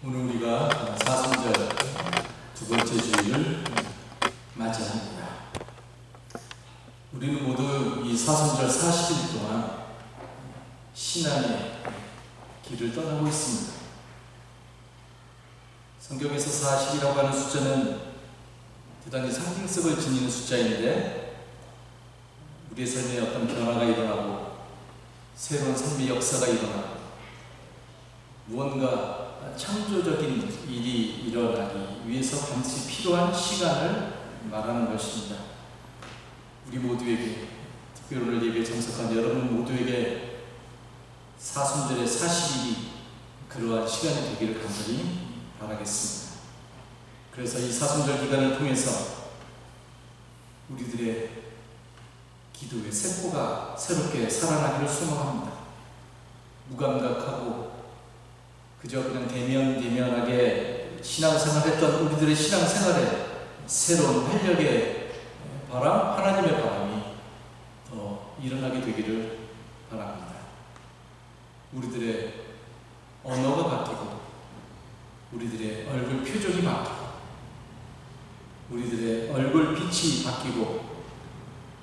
오늘 우리가 사순절 두 번째 주일을 맞이합니다. 우리는 모두 이 사순절 40일 동안 신앙의 길을 떠나고 있습니다. 성경에서 40이라고 하는 숫자는 대단히 상징성을 지니는 숫자인데 우리의 삶에 어떤 변화가 일어나고 새로운 삶의 역사가 일어나고 무언가 창조적인 일이 일어나기 위해서 반드시 필요한 시간을 말하는 것입니다. 우리 모두에게, 특히 오늘 예배에 참석한 여러분 모두에게 사순절의 40일이 그러한 시간이 되기를 간절히 바라겠습니다. 그래서 이 사순절 기간을 통해서 우리들의 기도의 세포가 새롭게 살아나기를 소망합니다. 무감각하고 그저 그냥 대면하게 신앙생활 했던 우리들의 신앙생활에 새로운 활력의 바람, 하나님의 바람이 더 일어나게 되기를 바랍니다. 우리들의 언어가 바뀌고 우리들의 얼굴 표정이 바뀌고 우리들의 얼굴 빛이 바뀌고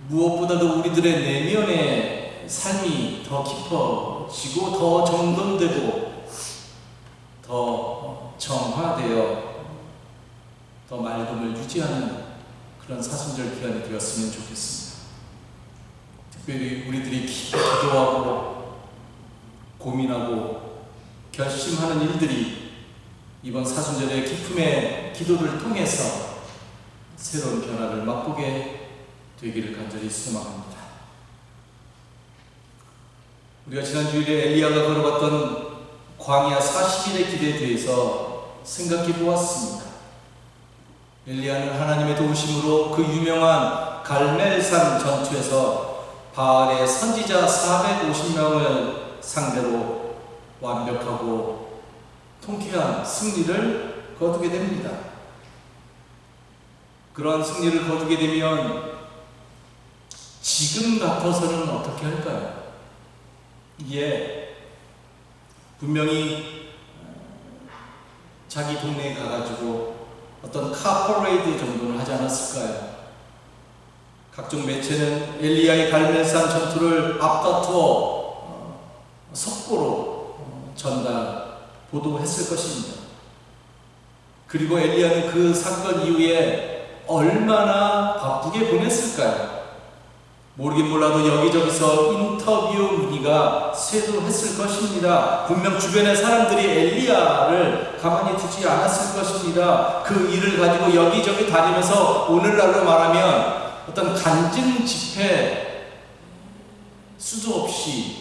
무엇보다도 우리들의 내면의 삶이 더 깊어지고 더 정돈되고 더 정화되어 더 맑음을 유지하는 그런 사순절 기간이 되었으면 좋겠습니다. 특별히 우리들이 기도하고 고민하고 결심하는 일들이 이번 사순절의 기쁨의 기도를 통해서 새로운 변화를 맛보게 되기를 간절히 소망합니다. 우리가 지난 주일에 엘리야가 걸어갔던 광야 40일의 길에 대해서 생각해 보았습니다. 엘리야는 하나님의 도우심으로 그 유명한 갈멜산 전투에서 바알의 선지자 450명을 상대로 완벽하고 통쾌한 승리를 거두게 됩니다. 그러한 승리를 거두게 되면 지금 같아서는 어떻게 할까요? 이게 분명히 자기 동네에 가가지고 어떤 카퍼레이드 정도는 하지 않았을까요? 각종 매체는 엘리야의 갈멜산 전투를 앞다투어 속보로 보도했을 것입니다. 그리고 엘리야는 그 사건 이후에 얼마나 바쁘게 보냈을까요? 모르긴 몰라도 여기저기서 인터뷰 문의가 쇄도했을 것입니다. 분명 주변의 사람들이 엘리야를 가만히 두지 않았을 것입니다. 그 일을 가지고 여기저기 다니면서 오늘날로 말하면 어떤 간증 집회 수도 없이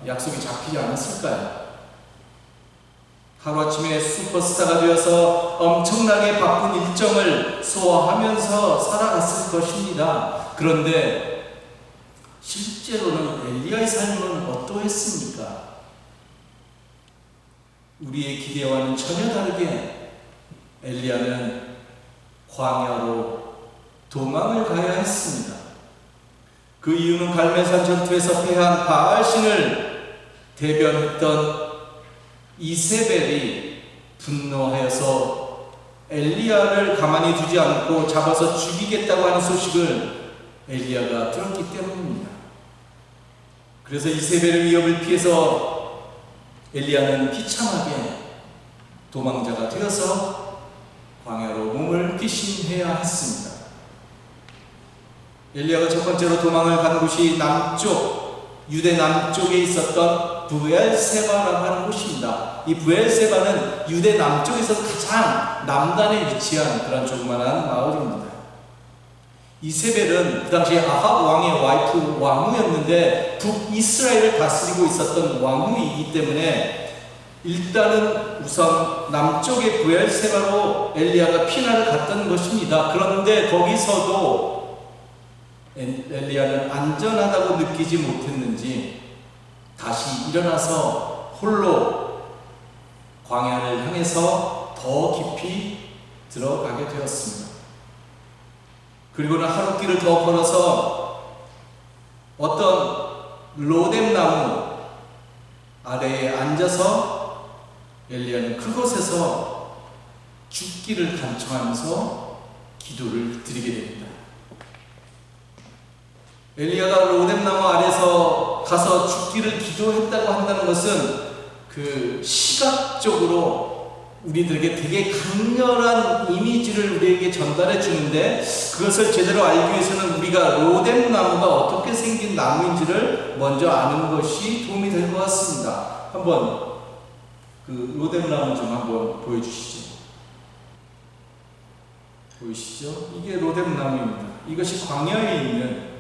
약속이 잡히지 않았을까요? 하루아침에 슈퍼스타가 되어서 엄청나게 바쁜 일정을 소화하면서 살아갔을 것입니다. 그런데 실제로는 엘리야의 삶은 어떠했습니까? 우리의 기대와는 전혀 다르게 엘리야는 광야로 도망을 가야 했습니다. 그 이유는 갈멜산 전투에서 패한 바알신을 대변했던 이세벨이 분노하여서 엘리야를 가만히 두지 않고 잡아서 죽이겠다고 하는 소식을 엘리야가 들었기 때문입니다. 그래서 이세벨의 위협을 피해서 엘리야는 비참하게 도망자가 되어서 광야로 몸을 피신해야 했습니다. 엘리야가 첫 번째로 도망을 간 곳이 유대 남쪽에 있었던 브엘세바라고 하는 곳입니다. 이 브엘세바는 유대 남쪽에서 가장 남단에 위치한 그런 조그만한 마을입니다. 이세벨은 그 당시에 아합 왕의 와이프 왕후였는데 북이스라엘을 다스리고 있었던 왕후이기 때문에 일단은 우선 남쪽의 브엘세바로 엘리야가 피난을 갔던 것입니다. 그런데 거기서도 엘리야는 안전하다고 느끼지 못했는지 다시 일어나서 홀로 광야를 향해서 더 깊이 들어가게 되었습니다. 그리고는 하루 길을 더 걸어서 어떤 로뎀나무 아래에 앉아서 엘리야는 그곳에서 죽기를 간청하면서 기도를 드리게 됩니다. 엘리야가 로뎀나무 아래서 가서 죽기를 기도했다고 한다는 것은 그 시각적으로 우리들에게 되게 강렬한 이미지를 우리에게 전달해 주는데, 그것을 제대로 알기 위해서는 우리가 로뎀나무가 어떻게 생긴 나무인지를 먼저 아는 것이 도움이 될 것 같습니다. 한번 그 로뎀나무 좀 한번 보여주시죠. 보이시죠? 이게 로뎀나무입니다. 이것이 광야에 있는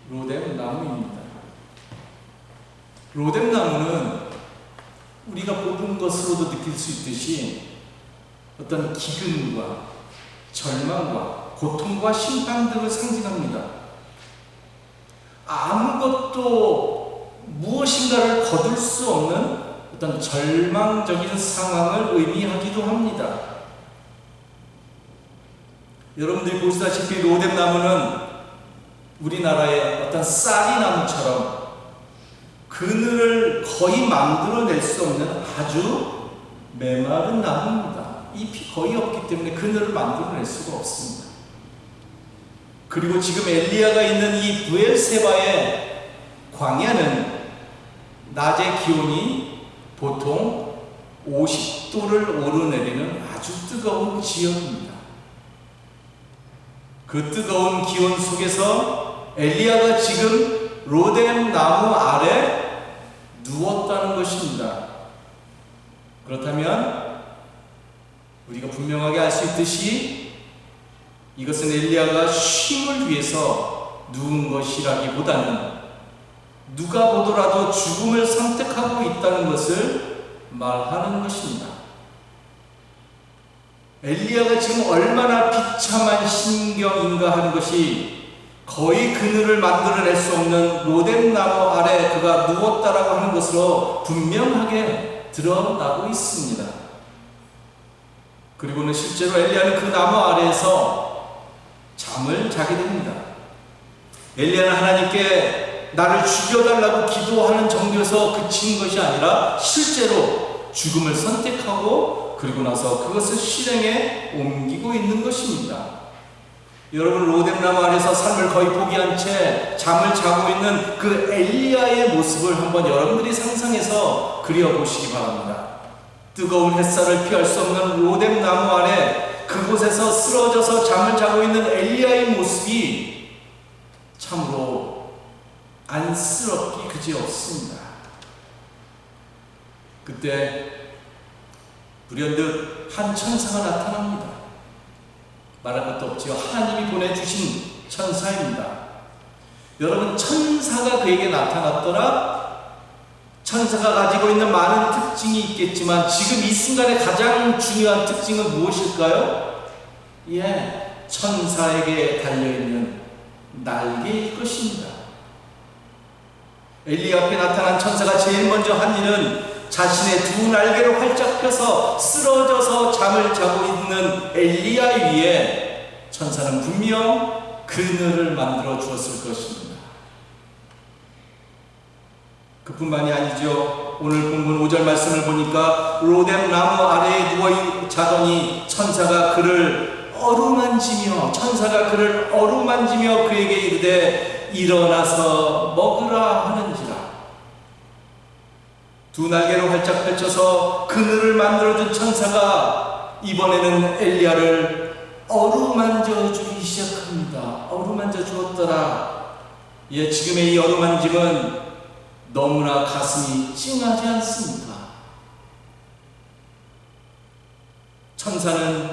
로뎀나무입니다. 로뎀나무는 우리가 보는 것으로도 느낄 수 있듯이 어떤 기근과 절망과 고통과 심판 등을 상징합니다. 아무것도 무엇인가를 거둘 수 없는 어떤 절망적인 상황을 의미하기도 합니다. 여러분들이 보시다시피 로뎀나무는 우리나라의 어떤 쌀이나무처럼 그늘을 거의 만들어낼 수 없는 아주 메마른 나무입니다. 잎이 거의 없기 때문에 그늘을 만들어낼 수가 없습니다. 그리고 지금 엘리야가 있는 이 브엘세바의 광야는 낮의 기온이 보통 50도를 오르내리는 아주 뜨거운 지역입니다. 그 뜨거운 기온 속에서 엘리야가 지금 로뎀나무 아래 누웠다는 것입니다. 그렇다면 우리가 분명하게 알 수 있듯이 이것은 엘리야가 쉼을 위해서 누운 것이라기보다는 누가 보더라도 죽음을 선택하고 있다는 것을 말하는 것입니다. 엘리야가 지금 얼마나 비참한 심경인가 하는 것이 거의 그늘을 만들어낼 수 없는 로뎀나무 아래 그가 누웠다라고 하는 것으로 분명하게 드러나고 있습니다. 그리고는 실제로 엘리야는 그 나무 아래에서 잠을 자게 됩니다. 엘리야는 하나님께 나를 죽여달라고 기도하는 정도에서 그친 것이 아니라 실제로 죽음을 선택하고 그리고 나서 그것을 실행에 옮기고 있는 것입니다. 여러분, 로뎀나무 아래서 삶을 거의 포기한 채 잠을 자고 있는 그 엘리야의 모습을 한번 여러분들이 상상해서 그려보시기 바랍니다. 뜨거운 햇살을 피할 수 없는 로뎀나무 아래 그곳에서 쓰러져서 잠을 자고 있는 엘리야의 모습이 참으로 안쓰럽기 그지없습니다. 그때 불현듯 한 천사가 나타납니다. 말할 것도 없지요. 하나님이 보내주신 천사입니다. 여러분, 천사가 그에게 나타났더라. 천사가 가지고 있는 많은 특징이 있겠지만 지금 이 순간에 가장 중요한 특징은 무엇일까요? 천사에게 달려있는 날개일 것입니다. 엘리야 앞에 나타난 천사가 제일 먼저 한 일은 자신의 두 날개를 활짝 펴서 쓰러져서 잠을 자고 있는 엘리야 위에 천사는 분명 그늘을 만들어 주었을 것입니다. 그뿐만이 아니죠. 오늘 본문 5절 말씀을 보니까 로뎀나무 아래에 누워 자더니 천사가 그를 어루만지며 그에게 이르되 일어나서 먹으라 하는지라. 두 날개를 활짝 펼쳐서 그늘을 만들어준 천사가 이번에는 엘리야를 어루만져 주기 시작합니다. 어루만져 주었더라. 지금의 이 어루만짐은 너무나 가슴이 찡하지 않습니까? 천사는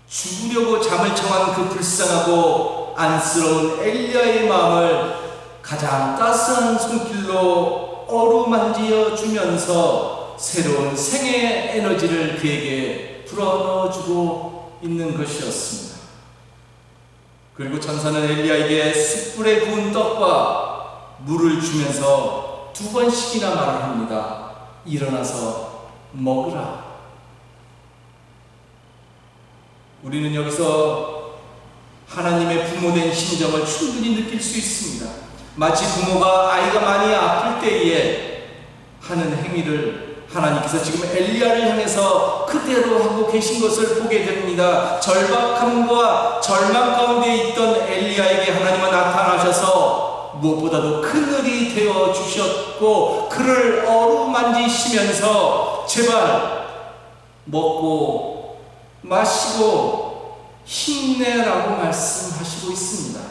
죽으려고 잠을 청한 그 불쌍하고 안쓰러운 엘리야의 마음을 가장 따스한 손길로 어루만지어 주면서 새로운 생의 에너지를 그에게 불어넣어주고 있는 것이었습니다. 그리고 천사는 엘리야에게 숯불에 구운 떡과 물을 주면서 2번씩이나 말을 합니다. 일어나서 먹으라. 우리는 여기서 하나님의 부모된 심정을 충분히 느낄 수 있습니다. 마치 부모가 아이가 많이 아플 때에 하는 행위를 하나님께서 지금 엘리야를 향해서 그대로 하고 계신 것을 보게 됩니다. 절박함과 절망 가운데 있던 엘리야에게 하나님은 나타나셔서 무엇보다도 그늘이 되어 주셨고 그를 어루만지시면서 제발 먹고 마시고 힘내라고 말씀하시고 있습니다.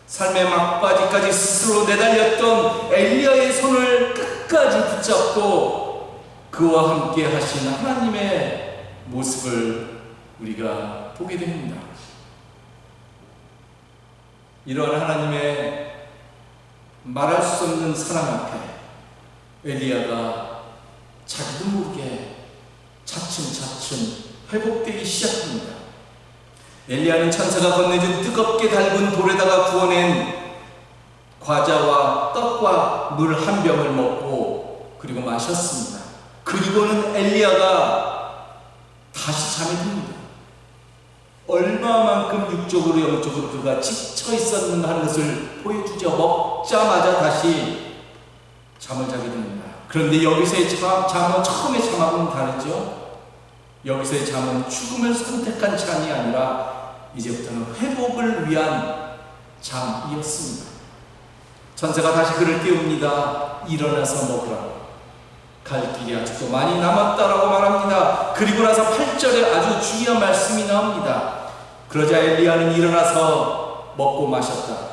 삶의 막바지까지 스스로 내달렸던 엘리야의 손을 끝까지 붙잡고 그와 함께 하신 하나님의 모습을 우리가 보게 됩니다. 이러한 하나님의 말할 수 없는 사랑 앞에 엘리야가 자기도 모르게 차츰차츰 회복되기 시작합니다. 엘리야는 천사가 건네준 뜨겁게 달군 돌에다가 구워낸 과자와 떡과 물 한 병을 먹고 그리고 마셨습니다. 그리고는 엘리야가 다시 잠에 듭니다. 얼마만큼 육적으로 영적으로 그가 지쳐 있었는가 하는 것을 보여주죠. 먹자마자 다시 잠을 자게 됩니다. 그런데 여기서의 잠은 처음의 잠하고는 다르죠. 여기서의 잠은 죽음을 선택한 잠이 아니라 이제부터는 회복을 위한 잠이었습니다. 천사가 다시 그를 깨웁니다. 일어나서 먹으라고. 갈 길이 아직도 많이 남았다라고 말합니다. 그리고 나서 8절에 아주 중요한 말씀이 나옵니다. 그러자 엘리야는 일어나서 먹고 마셨다.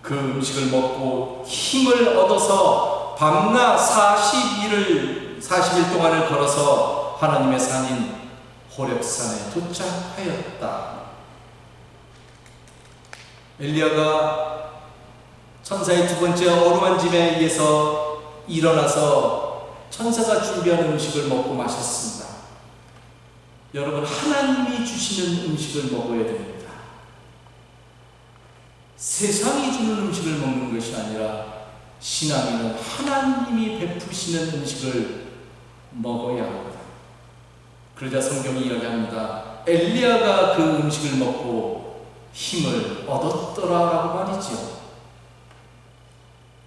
그 음식을 먹고 힘을 얻어서 밤낮 40일 동안을 걸어서 하나님의 산인 호렙산에 도착하였다. 엘리야가 천사의 두 번째 어루만짐에 의해서 일어나서 천사가 준비한 음식을 먹고 마셨습니다. 여러분, 하나님이 주시는 음식을 먹어야 됩니다. 세상이 주는 음식을 먹는 것이 아니라 신앙인은 하나님이 베푸시는 음식을 먹어야 합니다. 그러자 성경이 이야기합니다. 엘리야가 그 음식을 먹고 힘을 얻었더라라고 말이죠.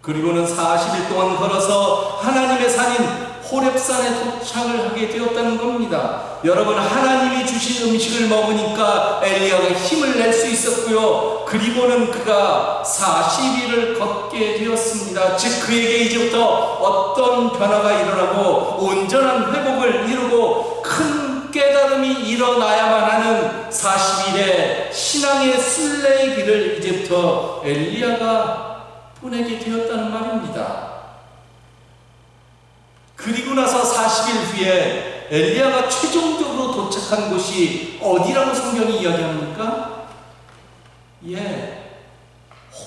그리고는 40일 동안 걸어서 하나님의 산인 호렙산에 도착을 하게 되었다는 겁니다. 여러분, 하나님이 주신 음식을 먹으니까 엘리야가 힘을 낼 수 있었고요. 그리고는 그가 40일을 걷게 되었습니다. 즉 그에게 이제부터 어떤 변화가 일어나고 온전한 회복을 이루고 큰 깨달음이 일어나야만 하는 40일의 신앙의 순례의 길을 이제부터 엘리야가 보내게 되었다는 말입니다. 그리고 나서 40일 후에 엘리야가 최종적으로 도착한 곳이 어디라고 성경이 이야기합니까?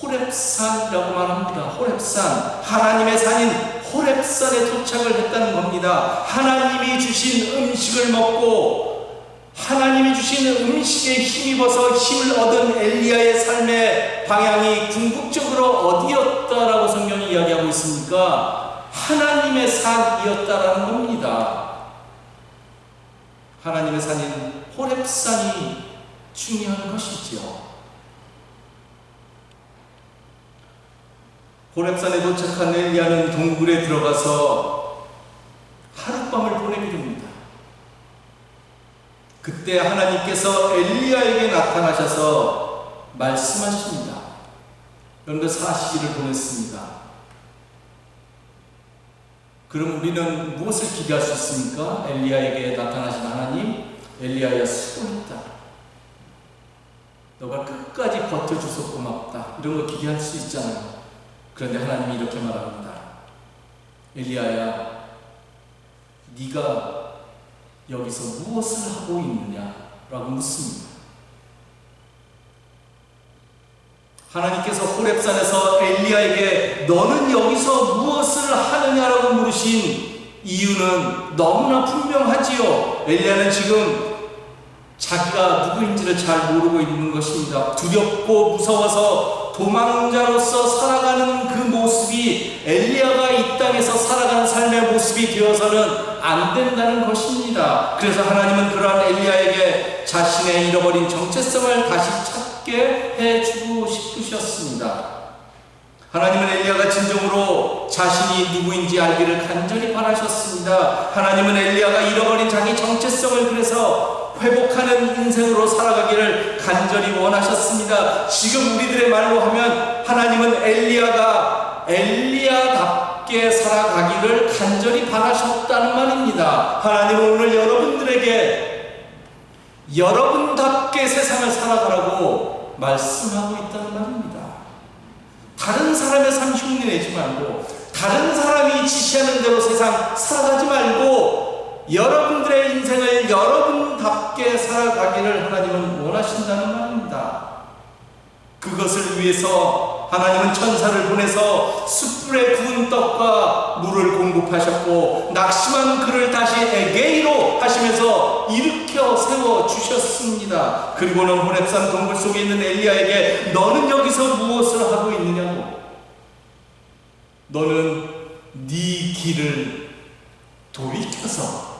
호렙산이라고 말합니다. 호렙산, 하나님의 산인 호렙산에 도착을 했다는 겁니다. 하나님이 주신 음식을 먹고 하나님이 주신 음식에 힘입어서 힘을 얻은 엘리야의 삶의 방향이 궁극적으로 어디였다라고 성경이 이야기하고 있습니까? 하나님의 산이었다라는 겁니다. 하나님의 산인 호렙산이 중요한 것이죠. 호렙산에 도착한 엘리야는 동굴에 들어가서 하룻밤을 보내게 됩니다. 그때 하나님께서 엘리야에게 나타나셔서 말씀하십니다. 그런데 40일을 보냈습니다. 그럼 우리는 무엇을 기대할 수 있습니까? 엘리야에게 나타나신 하나님, 엘리야야 수고했다. 너가 끝까지 버텨줘서 고맙다. 이런 거 기대할 수 있잖아요. 그런데 하나님이 이렇게 말합니다. 엘리야야, 네가 여기서 무엇을 하고 있느냐라고 묻습니다. 하나님께서 호렙산에서 엘리야에게 너는 여기서 무엇을 하느냐라고 물으신 이유는 너무나 분명하지요. 엘리야는 지금 자기가 누구인지를 잘 모르고 있는 것입니다. 두렵고 무서워서 도망자로서 살아가는 그 모습이 엘리야가 이 땅에서 살아가는 삶의 모습이 되어서는 안 된다는 것입니다. 그래서 하나님은 그러한 엘리야에게 자신의 잃어버린 정체성을 다시 찾게 해주고 싶으셨습니다. 하나님은 엘리야가 진정으로 자신이 누구인지 알기를 간절히 바라셨습니다. 하나님은 엘리야가 잃어버린 자기 정체성을 그래서 회복하는 인생으로 살아가기를 간절히 원하셨습니다. 지금 우리들의 말로 하면 하나님은 엘리야가 엘리야답게 살아가기를 간절히 바라셨다는 말입니다. 하나님은 오늘 여러분들에게 여러분답게 세상을 살아가라고 말씀하고 있다는 말입니다. 다른 사람의 삶 흉내내지 말고, 다른 사람이 지시하는 대로 세상 살아가지 말고, 여러분들의 인생을 여러분답게 살아가기를 하나님은 원하신다는 말입니다. 그것을 위해서 하나님은 천사를 보내서 숯불에 구운 떡과 물을 공급하셨고, 낙심한 그를 다시 에게이로 하시면서 일으켜 세워주셨습니다. 그리고는 호렙산 동굴 속에 있는 엘리야에게 너는 여기서 무엇을 하고 있느냐고, 너는 네 길을 돌이켜서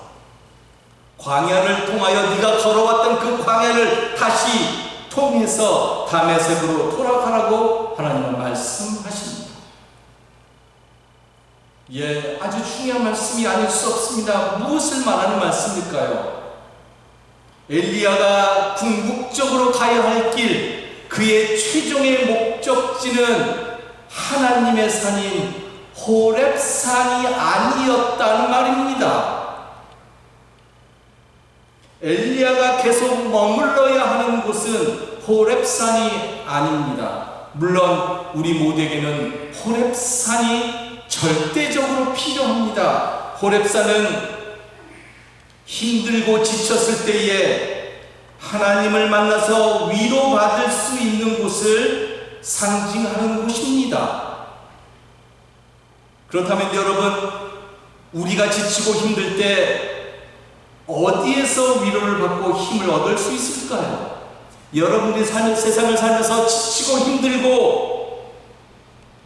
광야를 통하여 네가 걸어왔던 그 광야를 다시 통해서 다메섹으로 돌아가라고 하나님은 말씀하십니다. 아주 중요한 말씀이 아닐 수 없습니다. 무엇을 말하는 말씀일까요? 엘리야가 궁극적으로 가야 할 길, 그의 최종의 목적지는 하나님의 산인 호렙산이 아니었다는 말입니다. 엘리야가 계속 머물러야 하는 곳은 호렙산이 아닙니다. 물론 우리 모두에게는 호렙산이 절대적으로 필요합니다. 호렙산은 힘들고 지쳤을 때에 하나님을 만나서 위로받을 수 있는 곳을 상징하는 곳입니다. 그렇다면 여러분, 우리가 지치고 힘들 때 어디에서 위로를 받고 힘을 얻을 수 있을까요? 여러분이 세상을 살면서 지치고 힘들고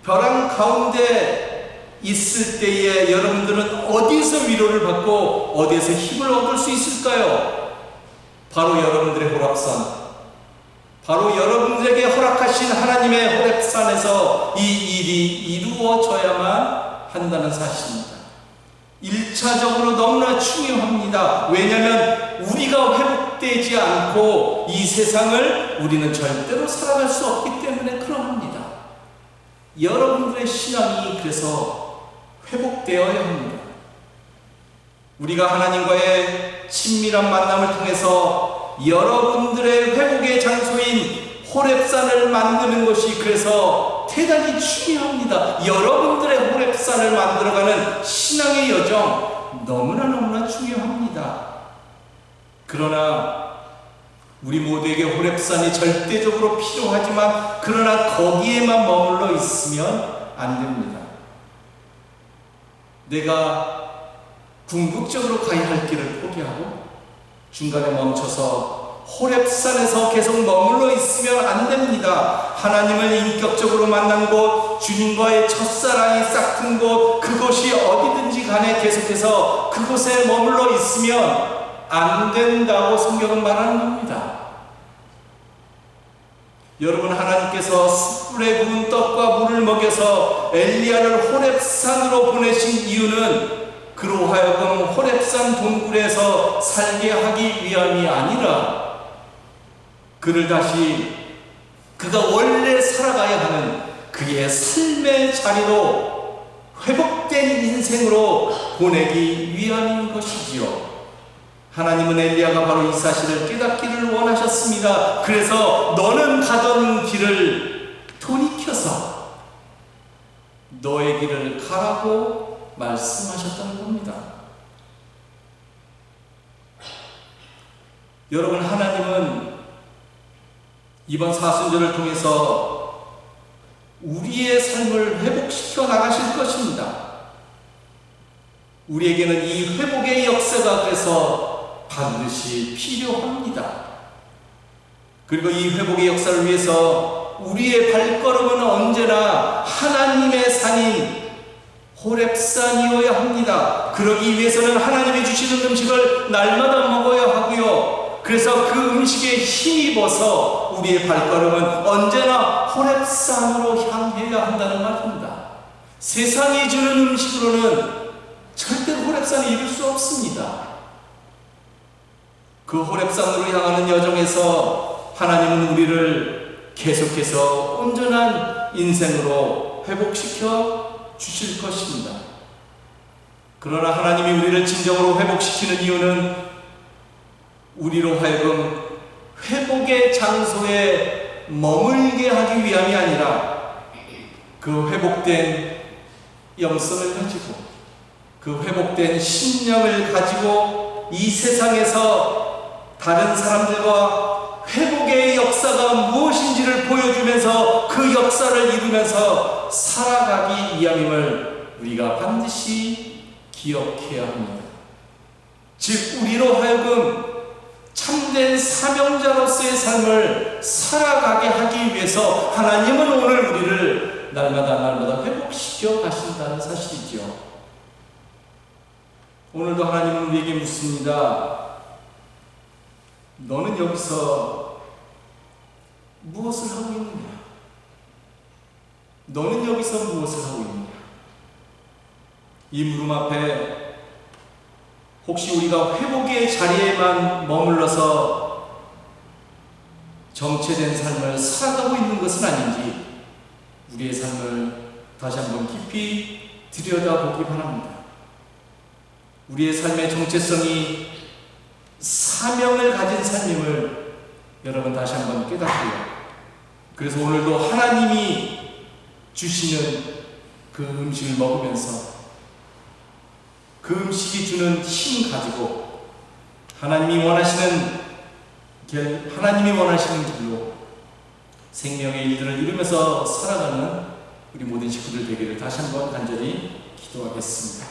벼랑 가운데 있을 때에 여러분들은 어디에서 위로를 받고 어디에서 힘을 얻을 수 있을까요? 바로 여러분들의 호렙산, 바로 여러분들에게 허락하신 하나님의 호렙산에서 이 일이 이루어져야만 한다는 사실입니다. 1차적으로 너무나 중요합니다. 왜냐하면 우리가 회복되지 않고 이 세상을 우리는 절대로 살아갈 수 없기 때문에 그러합니다. 여러분들의 신앙이 그래서 회복되어야 합니다. 우리가 하나님과의 친밀한 만남을 통해서 여러분들의 회복의 장소인 호렙산을 만드는 것이 그래서 대단히 중요합니다. 여러분들의 호렙산을 만들어가는 신앙의 여정 너무나 중요합니다. 그러나 우리 모두에게 호렙산이 절대적으로 필요하지만 그러나 거기에만 머물러 있으면 안 됩니다. 내가 궁극적으로 가야 할 길을 포기하고 중간에 멈춰서 호렙산에서 계속 머물러 있으면 안 됩니다. 하나님을 인격적으로 만난 곳, 주님과의 첫사랑이 싹튼 곳, 그곳이 어디든지 간에 계속해서 그곳에 머물러 있으면 안 된다고 성경은 말하는 겁니다. 여러분, 하나님께서 숯불에 구운 떡과 물을 먹여서 엘리야를 호렙산으로 보내신 이유는 그로 하여금 호렙산 동굴에서 살게 하기 위함이 아니라 그를 다시 그가 원래 살아가야 하는 그의 삶의 자리로 회복된 인생으로 보내기 위함인 것이지요. 하나님은 엘리야가 바로 이 사실을 깨닫기를 원하셨습니다. 그래서 너는 가던 길을 돌이켜서 너의 길을 가라고 말씀하셨다는 겁니다. 여러분, 하나님은 이번 사순절을 통해서 우리의 삶을 회복시켜 나가실 것입니다. 우리에게는 이 회복의 역사가 그래서 반드시 필요합니다. 그리고 이 회복의 역사를 위해서 우리의 발걸음은 언제나 하나님의 산인 호렙산이어야 합니다. 그러기 위해서는 하나님이 주시는 음식을 날마다 먹어야 하고요. 그래서 그 음식에 힘입어서 우리의 발걸음은 언제나 호렙산으로 향해야 한다는 말입니다. 세상이 주는 음식으로는 절대로 호렙산에 이룰 수 없습니다. 그 호렙산으로 향하는 여정에서 하나님은 우리를 계속해서 온전한 인생으로 회복시켜 주실 것입니다. 그러나 하나님이 우리를 진정으로 회복시키는 이유는 우리로 하여금 회복의 장소에 머물게 하기 위함이 아니라 그 회복된 영성을 가지고 그 회복된 신령을 가지고 이 세상에서 다른 사람들과 회복의 역사가 무엇인지를 보여주면서 그 역사를 이루면서 살아가기 위함임을 우리가 반드시 기억해야 합니다. 즉 우리로 하여금 참된 사명자로서의 삶을 살아가게 하기 위해서 하나님은 오늘 우리를 날마다 회복시켜 가신다는 사실이죠. 오늘도 하나님은 우리에게 묻습니다. 너는 여기서 무엇을 하고 있느냐? 너는 여기서 무엇을 하고 있느냐? 이 물음 앞에 혹시 우리가 회복의 자리에만 머물러서 정체된 삶을 살아가고 있는 것은 아닌지 우리의 삶을 다시 한번 깊이 들여다보기 바랍니다. 우리의 삶의 정체성이 사명을 가진 삶임을 여러분 다시 한번 깨닫고요. 그래서 오늘도 하나님이 주시는 그 음식을 먹으면서 그 음식이 주는 힘 가지고 하나님이 원하시는 길로 생명의 일들을 이루면서 살아가는 우리 모든 식구들 되기를 다시 한번 간절히 기도하겠습니다.